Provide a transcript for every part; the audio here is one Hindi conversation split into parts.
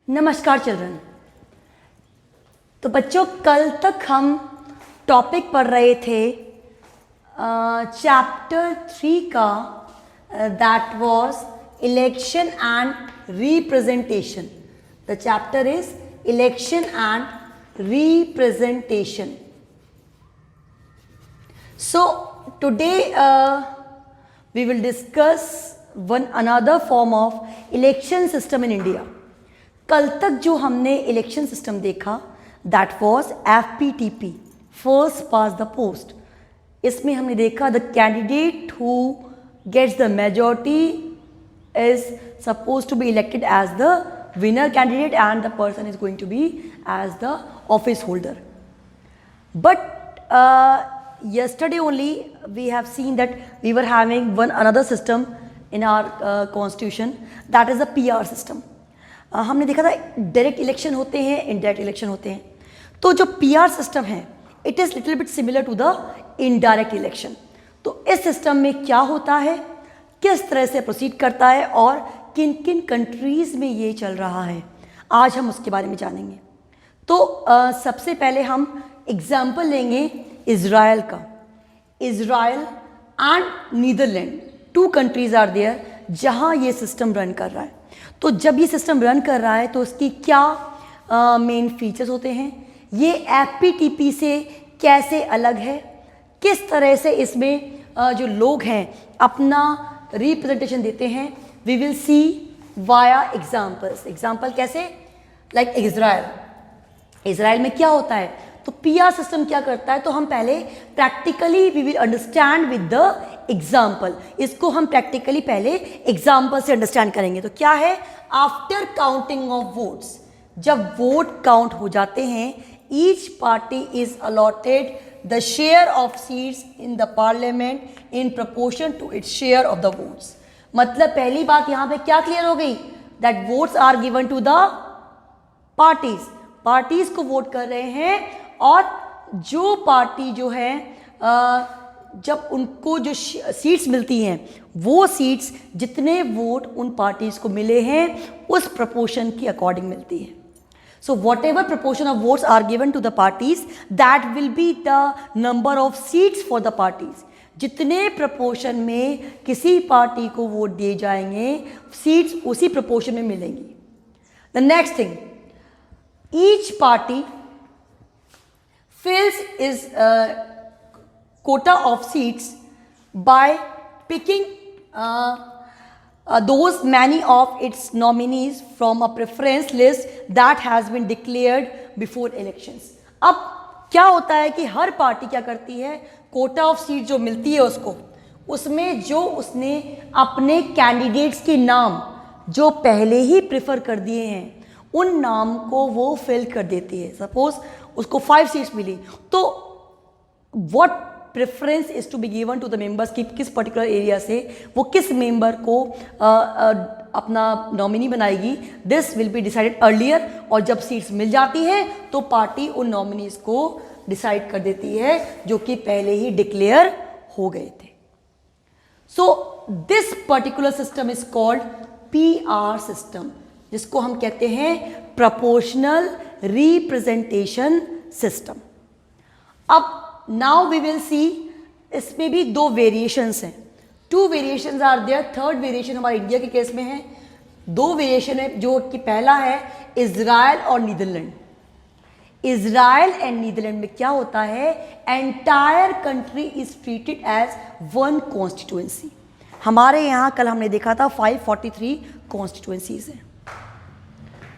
नमस्कार चिल्ड्रन। तो बच्चों, कल तक हम टॉपिक पढ़ रहे थे चैप्टर 3 का, that was election and representation. The chapter is election and representation. So today we will discuss one another form of election system in India. कल तक जो हमने इलेक्शन सिस्टम देखा that was FPTP, first past the post. इसमें हमने देखा the candidate who gets the majority is suppose to be elected as the winner candidate and the person is going to be as the office holder. But yesterday only we have seen that we were having one another system in our constitution, that is the PR system. हमने देखा था डायरेक्ट इलेक्शन होते हैं, इनडायरेक्ट इलेक्शन होते हैं। तो जो PR सिस्टम है it is little bit similar to the indirect election. तो इस सिस्टम में क्या होता है, किस तरह से प्रोसीड करता है और किन किन कंट्रीज़ में ये चल रहा है, आज हम उसके बारे में जानेंगे। तो सबसे पहले हम एग्जाम्पल लेंगे इज़राइल का। Israel and Netherland, two countries are there जहाँ ये सिस्टम रन कर रहा है। तो जब ये सिस्टम रन कर रहा है तो उसकी क्या मेन फीचर्स होते हैं, ये FPTP से कैसे अलग है, किस तरह से इसमें जो लोग हैं अपना रिप्रेजेंटेशन देते हैं, we will see via examples. Example कैसे, लाइक इज़राइल में क्या होता है, तो PR सिस्टम क्या करता है, तो हम पहले practically we will understand with the example. इसको हम प्रैक्टिकली पहले एग्जाम्पल से अंडरस्टैंड करेंगे। तो क्या है, आफ्टर काउंटिंग ऑफ वोट्स, जब वोट काउंट हो जाते हैं, each party is allotted the share of seats in the parliament in proportion to its share of the votes. मतलब पहली बात यहाँ पे क्या क्लियर हो गई, that votes are given to the parties को वोट कर रहे हैं, और जो पार्टी जो है जब उनको जो सीट्स मिलती हैं वो सीट्स जितने वोट उन पार्टीज को मिले हैं उस प्रपोर्शन की अकॉर्डिंग मिलती है। So whatever proportion of votes are given to the parties that will be the number of seats for the parties. जितने प्रपोर्शन में किसी पार्टी को वोट दिए जाएंगे सीट्स उसी प्रपोर्शन में मिलेंगी। The next thing, each party fills its quota of seats by picking those many of its nominees from a preference list that has been declared before elections. अब क्या होता है कि हर पार्टी क्या करती है, कोटा ऑफ सीट जो मिलती है उसको, उसमें जो उसने अपने कैंडिडेट्स के नाम जो पहले ही प्रेफर कर दिए हैं उन नाम को वो फिल कर देती है। सपोज उसको 5 सीट्स मिली, तो what preference is to be given to the members कि किस पर्टिकुलर एरिया से वो किस मेंबर को अपना नॉमिनी बनाएगी, this will be decided earlier. और जब सीट्स मिल जाती हैं तो पार्टी उन नॉमिनीज को डिसाइड कर देती है जो कि पहले ही डिक्लेयर हो गए थे। So this particular system is called PR system, जिसको हम कहते हैं प्रोपोर्शनल रिप्रेजेंटेशन सिस्टम। अब नाउ वी विल सी, इसमें भी 2 वेरिएशंस हैं, 2 variations are there. Third variation हमारे इंडिया के केस में है। 2 वेरिएशन है, जो कि पहला है इज़राइल और नीदरलैंड। इज़राइल एंड नीदरलैंड में क्या होता है, entire country is treated as one constituency. हमारे यहाँ कल हमने देखा था 543 कॉन्स्टिट्यूएंसीज हैं।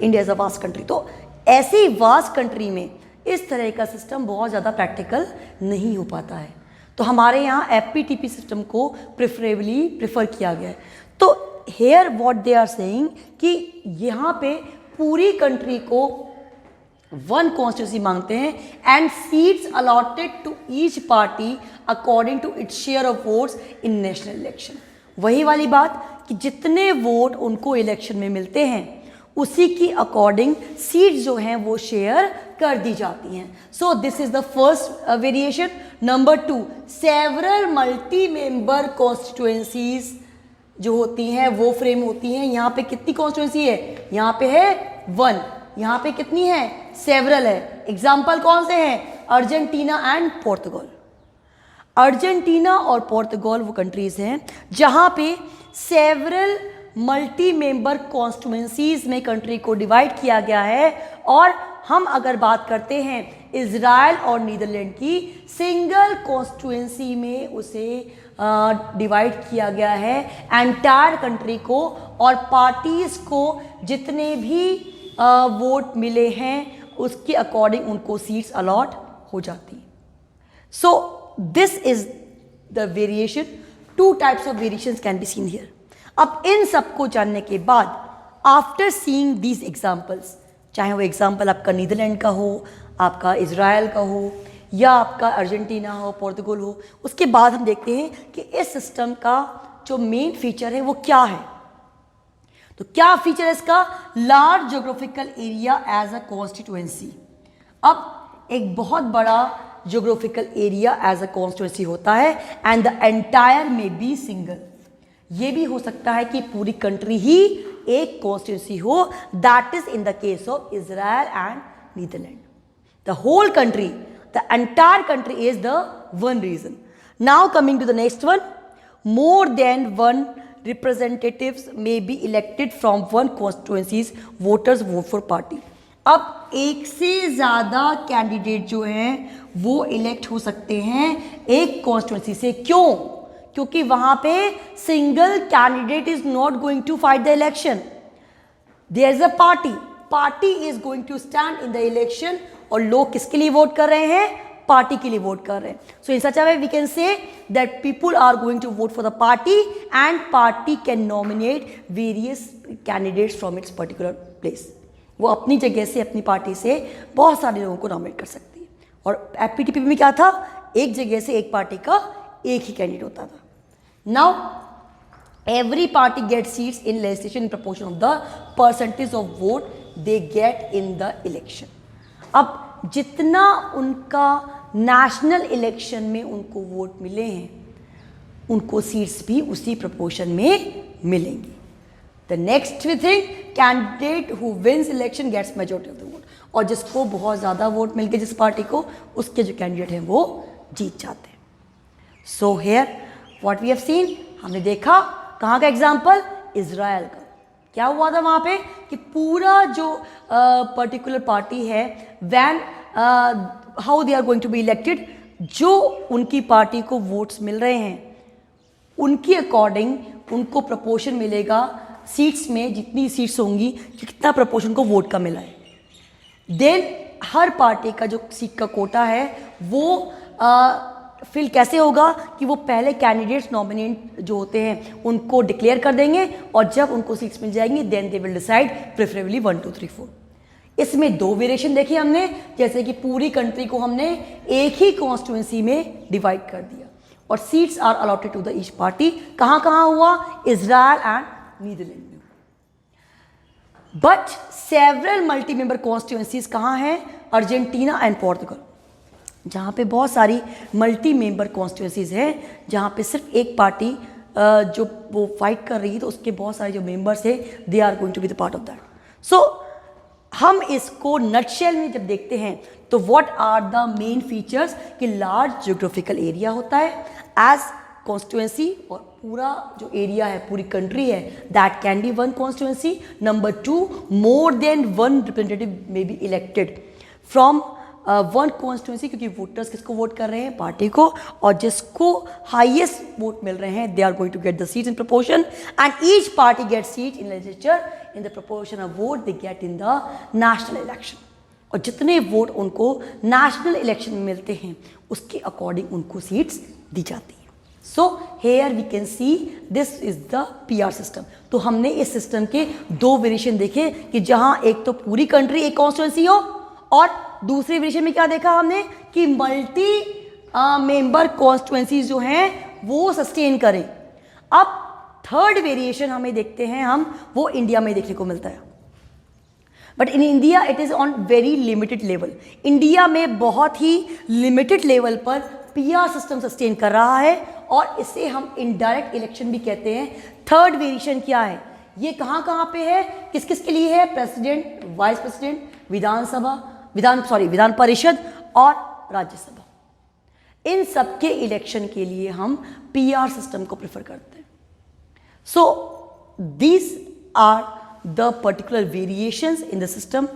India is a vast country. तो ऐसी वास्ट कंट्री में इस तरह का सिस्टम बहुत ज़्यादा प्रैक्टिकल नहीं हो पाता है। तो हमारे यहाँ FPTP सिस्टम को प्रेफरेबली प्रेफर किया गया है। तो here what they are saying कि यहाँ पे पूरी कंट्री को वन कॉन्स्टिट्यूंसी मांगते हैं and seats allotted to each party according to its share of votes in national election. वही वाली बात कि जितने वोट उनको इलेक्शन में मिलते हैं उसी की अकॉर्डिंग सीट जो हैं वो शेयर कर दी जाती हैं। So this is the first variation. Number 2, several multi member constituencies जो होती हैं वो फ्रेम होती हैं। यहाँ पे कितनी कॉन्स्टिट्यूएंसी है, यहाँ पे है वन, यहाँ पे कितनी है, सेवरल है। एग्जाम्पल कौन से हैं, अर्जेंटीना एंड पोर्तुगल। अर्जेंटीना और पोर्तुगल वो कंट्रीज हैं जहाँ पे सेवरल मल्टी मेंबर कॉन्स्टिट्यूएंसीज में कंट्री को डिवाइड किया गया है। और हम अगर बात करते हैं इजराइल और नीदरलैंड की, सिंगल कॉन्स्टिट्यूएंसी में उसे डिवाइड किया गया है एंटायर कंट्री को, और पार्टीज को जितने भी वोट मिले हैं उसके अकॉर्डिंग उनको सीट्स अलॉट हो जाती हैं। So this is the variation, two types of variations can be seen here. अब इन सबको जानने के बाद, आफ्टर सीइंग दीज एग्जाम्पल्स, चाहे वो एग्जाम्पल आपका नीदरलैंड का हो, आपका इजराइल का हो, या आपका अर्जेंटीना हो, पोर्तुगल हो, उसके बाद हम देखते हैं कि इस सिस्टम का जो मेन फीचर है वो क्या है। तो क्या फीचर है इसका, large geographical area as a constituency. अब एक बहुत बड़ा geographical area as a constituency होता है, एंड द एंटायर में बी सिंगल। ये भी हो सकता है कि पूरी कंट्री ही एक कॉन्स्टिट्यूएंसी हो, that is in the case of Israel and Netherland. The whole country, the entire country is the one region. Now coming to the next one, more than one representatives may be elected from one constituencies, voters vote for party. अब एक से ज़्यादा कैंडिडेट जो हैं वो इलेक्ट हो सकते हैं एक कॉन्स्टिट्यूंसी से। क्यों? क्योंकि वहाँ पे single candidate is not going to fight the election, there is a party is going to stand in the election, और लोग किसके लिए वोट कर रहे हैं, पार्टी के लिए वोट कर रहे हैं। So in such a way we can say that people are going to vote for the party, and party can nominate various candidates from its particular place. वो अपनी जगह से, अपनी पार्टी से बहुत सारे लोगों को नॉमिनेट कर सकती है। और एपीटीपी में क्या था, एक जगह से एक पार्टी का एक ही कैंडिडेट होता था। Now every party gets seats in legislation in proportion of the percentage of vote they get in the election. अब जितना उनका नेशनल इलेक्शन में उनको वोट मिले हैं, उनको सीट्स भी उसी प्रोपोर्शन में मिलेंगी। The next thing, candidate who wins election gets majority of the vote. और जिसको बहुत ज़्यादा वोट मिल गए जिस पार्टी को, उसके जो कैंडिडेट हैं वो जीत जाते हैं। So here what we have seen, हमने देखा कहाँ का एग्जाम्पल, इजराइल का। क्या हुआ था वहाँ पे कि पूरा जो पर्टिकुलर पार्टी है, when how they are going to be elected, जो उनकी पार्टी को वोट्स मिल रहे हैं उनकी अकॉर्डिंग उनको प्रपोर्शन मिलेगा सीट्स में, जितनी सीट्स होंगी कि कितना प्रपोर्शन को वोट का मिला है। देन हर पार्टी का जो सीट का कोटा है वो फिल कैसे होगा कि वो पहले कैंडिडेट्स नॉमिनेट जो होते हैं उनको डिक्लेयर कर देंगे, और जब उनको सीट्स मिल जाएंगी then they will decide preferably 1 2 3 4। इसमें दो वेरिएशन देखी हमने, जैसे कि पूरी कंट्री को हमने एक ही कॉन्स्टिट्यूएंसी में डिवाइड कर दिया, और seats are allotted to the each party. कहाँ कहाँ हुआ, इजराइल एंड नीदरलैंड में। But several multi member constituencies कहाँ हैं, अर्जेंटीना एंड पोर्तुगल, जहाँ पे बहुत सारी मल्टी मेंबर कॉन्स्टिट्यूएंसीज हैं, जहाँ पे सिर्फ एक पार्टी जो वो फाइट कर रही है, तो उसके बहुत सारे जो मेंबर्स है they are going to be the part of that. So हम इसको नटशेल में जब देखते हैं तो what are the main features, कि लार्ज ज्योग्राफिकल एरिया होता है एज कॉन्स्टिट्यूएंसी, और पूरा जो एरिया है, पूरी कंट्री है, that can be one constituency. Number 2, more than one representative may be elected from one constituency, क्योंकि वोटर्स किसको वोट कर रहे हैं, पार्टी को, और जिसको हाईएस्ट वोट मिल रहे हैं they are going to get the seats in proportion, and each party get seat in legislature in the proportion of vote they get in the national election. और जितने वोट उनको नेशनल इलेक्शन में मिलते हैं उसके अकॉर्डिंग उनको सीट्स दी जाती है। So here we can see this is the PR system. तो हमने इस सिस्टम के दो वेरिएशन देखे, कि जहां एक तो पूरी कंट्री एक कॉन्स्टिट्यूएंसी हो, और दूसरे वेरिएशन में क्या देखा हमने कि मल्टी मेंबर कॉन्स्टिट्यूएंसीज जो हैं वो सस्टेन करें। अब थर्ड वेरिएशन हमें देखते हैं हम, वो इंडिया में देखने को मिलता है, but in India it is on very limited level. India में बहुत ही लिमिटेड लेवल पर PR सिस्टम सस्टेन कर रहा है, और इसे हम इनडायरेक्ट इलेक्शन भी कहते हैं। थर्ड वेरिएशन क्या है ये कहाँ कहाँ पे है, किस किस के लिए है, president, vice president, Vidhan Parishad और राज्यसभा। इन सब के इलेक्शन के लिए हम पीआर सिस्टम को प्रेफर करते हैं। So these are the particular variations in the system,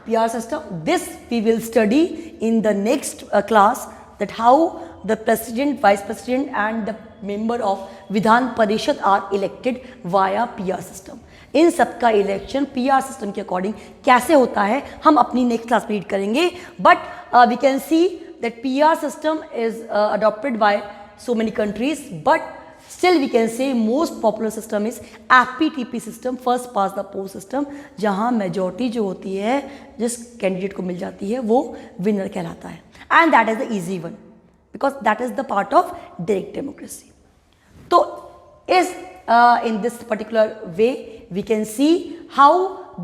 PR system. This we will study in the next class, that how the president, vice president and the member of Vidhan Parishad are elected via PR system. इन सब का इलेक्शन PR सिस्टम के अकॉर्डिंग कैसे होता है हम अपनी नेक्स्ट क्लास में रीड करेंगे। But we can see that PR system is adopted by so many countries, but still we can say most popular system is FPTP system, first past the post system, जहाँ मेजॉरिटी जो होती है जिस कैंडिडेट को मिल जाती है वो विनर कहलाता है, and that is the easy one because that is the part of direct democracy. तो इस in this particular way we can see how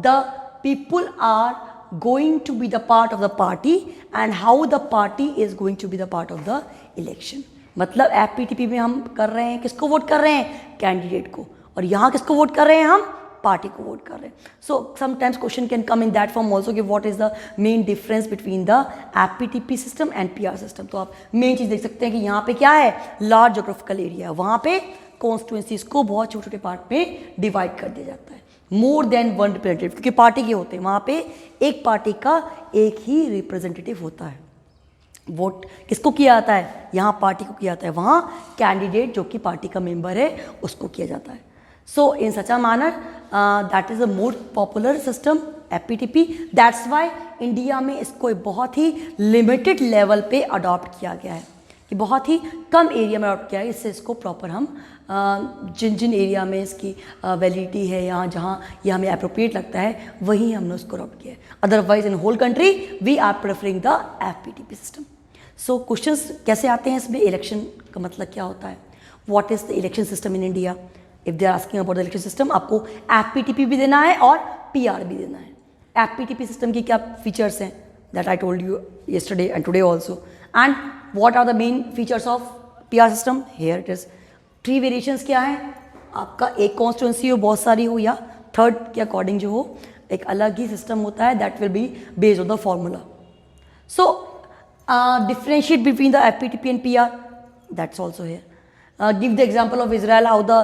the people are going to be the part of the party and how the party is going to be the part of the election। मतलब FPTP में हम कर रहे हैं, किसको वोट कर रहे हैं, कैंडिडेट को, और यहाँ किसको वोट कर रहे हैं, हम पार्टी को वोट कर रहे हैं। So sometimes question can come in that form also कि what is the main difference between the FPTP system and PR system. तो आप मेन चीज़ देख सकते हैं कि यहाँ पे क्या है, लार्ज जोग्राफिकल एरिया है, वहाँ पे कॉन्स्टिट्यूंसीज को बहुत छोटे छोटे पार्ट में डिवाइड कर दिया जाता है, मोर देन वन रिप्रेजेंटेटिव, क्योंकि पार्टी के होते हैं, वहाँ पे एक पार्टी का एक ही रिप्रेजेंटेटिव होता है। वोट किसको किया जाता है, यहाँ पार्टी को किया जाता है, वहाँ कैंडिडेट जो कि पार्टी का मेंबर है उसको किया जाता है। So in such a manner that is a more popular system FPTP, that's why India में इसको बहुत ही लिमिटेड लेवल पे अडॉप्ट किया गया है, कि बहुत ही कम एरिया में अडॉप्ट किया है। इससे इसको प्रॉपर हम जिन जिन एरिया में इसकी वैलिडिटी है, यहाँ जहाँ ये हमें अप्रोप्रिएट लगता है वहीं हमने उसको अडॉप्ट किया है। Otherwise in whole country we are preferring the FPTP system. So questions कैसे आते हैं इसमें, इलेक्शन का मतलब क्या होता है, what is the election system in India, if they are asking about the election system, आपको FPTP भी देना है और PR भी देना है। FPTP सिस्टम की क्या फीचर्स हैं, that I told you yesterday and today also, and what are the main features of PR system, here it is। 3 variations क्या हैं, आपका एक कॉन्स्टिट्यूंसी हो, बहुत सारी हो, या थर्ड के अकॉर्डिंग जो हो एक अलग ही सिस्टम होता है, that will be based on the formula. So differentiate between the FPTP and PR, that's also here। Give the example of Israel, how the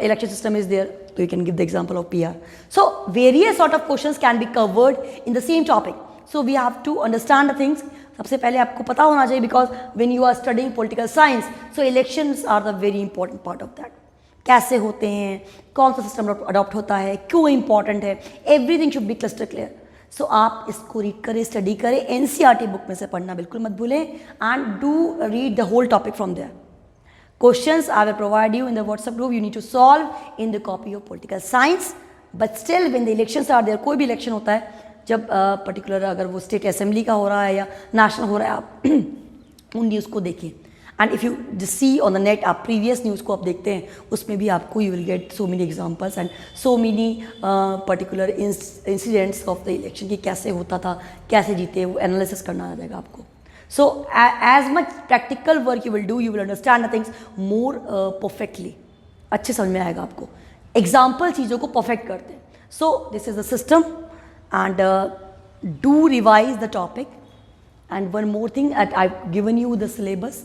election system is there, so you can give the example of PR। So various sort of questions can be covered in the same topic, so we have to understand the things। सबसे पहले आपको पता होना चाहिए, because when you are studying political science, so elections are the very important part of that। कैसे होते हैं, कौन सा सिस्टम अडॉप्ट होता है, क्यों इंपॉर्टेंट है, everything should be cluster clear. So आप इसको रीड करें, स्टडी करें, NCERT बुक में से पढ़ना बिल्कुल मत भूलें, and do read the whole topic from there. Questions I will provide you in the WhatsApp group, you need to solve in the copy of political science, but still when the elections are there, कोई भी इलेक्शन होता है, जब पर्टिकुलर अगर वो स्टेट असेंबली का हो रहा है या नेशनल हो रहा है, आप उन न्यूज़ को देखें, and if you see on the net, आप प्रीवियस न्यूज़ को आप देखते हैं, उसमें भी आपको you will get so many examples and so many particular incidents of the election, कि कैसे होता था, कैसे जीते, वो एनालिसिस करना आ जाएगा आपको। So as much practical work you will do, you will understand the things more perfectly। अच्छे समझ में आएगा आपको, एग्जाम्पल चीज़ों को परफेक्ट करते हैं। So this is the system, and do revise the topic। And one more thing, I've given you the syllabus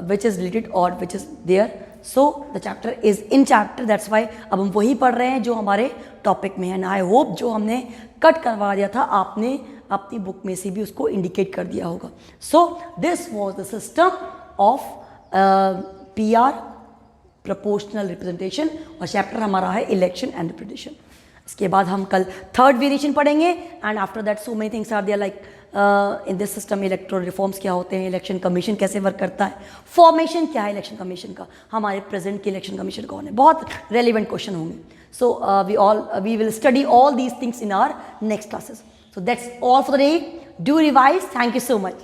which is related or which is there। So the chapter is in chapter, that's why अब हम वही पढ़ रहे हैं जो हमारे टॉपिक में है, and I hope जो हमने कट करवा दिया था आपने अपनी बुक में से भी उसको इंडिकेट कर दिया होगा। So this was the system of PR, proportional representation, और चैप्टर हमारा है इलेक्शन एंड रिप्रेजेंटेशन। इसके बाद हम कल थर्ड वेरिएशन पढ़ेंगे, and after that so many things are there, like in this system electoral reforms क्या होते हैं, इलेक्शन कमीशन कैसे वर्क करता है, फॉर्मेशन क्या है इलेक्शन कमीशन का, हमारे प्रेजेंट के इलेक्शन कमीशन कौन है, बहुत रेलिवेंट क्वेश्चन होंगे। So we will study all these things in our next classes. So that's all for the day. Do revise. Thank you so much.